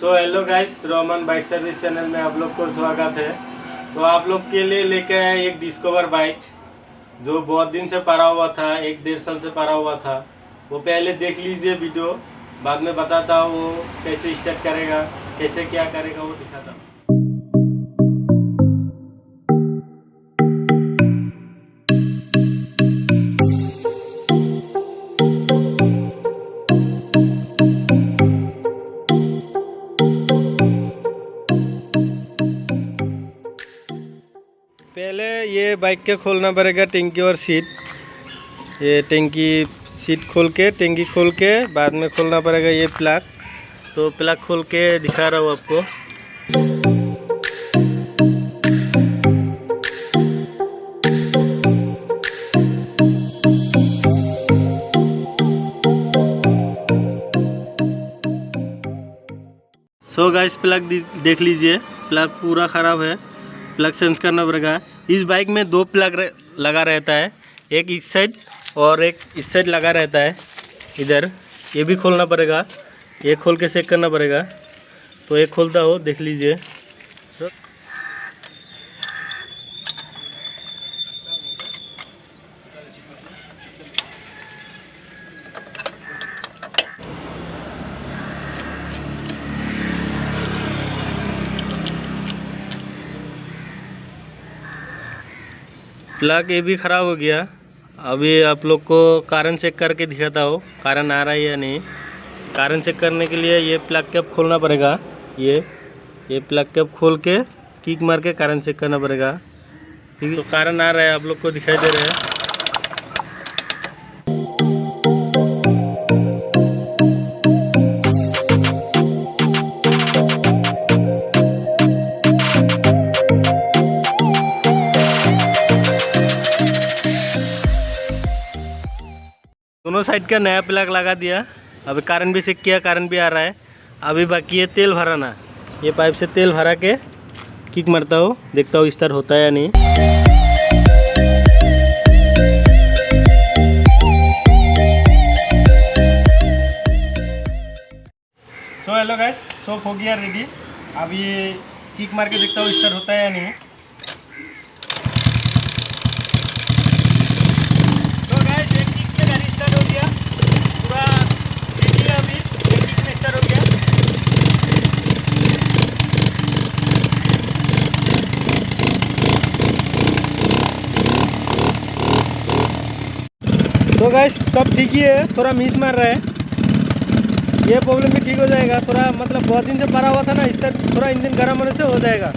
Hello guys, Roman bike service channel में आप लोग को स्वागत है। तो आप लोग के लिए लेके आए एक डिस्कवर बाइक जो बहुत दिन से पड़ा हुआ था, 1-1.5 साल से पड़ा हुआ था। वो पहले देख लीजिए वीडियो, बाद में बताता हूँ वो कैसे स्टार्ट करेगा, कैसे क्या करेगा वो दिखाता हूँ। पहले ये बाइक के खोलना पड़ेगा टैंकी और सीट। ये टैंकी सीट खोल के बाद में खोलना पड़ेगा ये प्लग। तो प्लग खोल के दिखा रहा हूँ आपको। सो गाइस, प्लग देख लीजिए, प्लग पूरा ख़राब है, प्लग चेंज करना पड़ेगा। इस बाइक में 2 प्लग लगा रहता है, एक इस साइड और एक इस साइड लगा रहता है इधर। ये भी खोलना पड़ेगा, ये खोल के चेक करना पड़ेगा। तो ये खोलता हो, देख लीजिए। प्लग ये भी ख़राब हो गया। अभी आप लोग को कारण चेक करके दिखाता हो, कारण आ रहा है या नहीं। कारण चेक करने के लिए ये प्लग कैप खोलना पड़ेगा। ये प्लग कैप खोल के किक मार के कारण चेक करना पड़ेगा। ठीक है, तो कारण आ रहा है, आप लोग को दिखाई दे रहा है। दोनों साइड का नया प्लग लगा दिया। अभी कारण भी चेक किया, कारण भी आ रहा है। अभी बाकी है तेल भराना। ये पाइप से तेल भरा के किक मारता हूँ, देखता हूँ स्टार्ट होता है या नहीं। सो हेलो गाइस, सोप हो गया रेडी। अभी किक मार के देखता हूँ स्टार्ट होता है या नहीं। तो गाइस, सब ठीक ही है, थोड़ा मिस मार रहा है। ये प्रॉब्लम भी ठीक हो जाएगा। थोड़ा मतलब बहुत दिन से पड़ा हुआ था ना, इस तरह थोड़ा इंजन गर्म होने से हो जाएगा।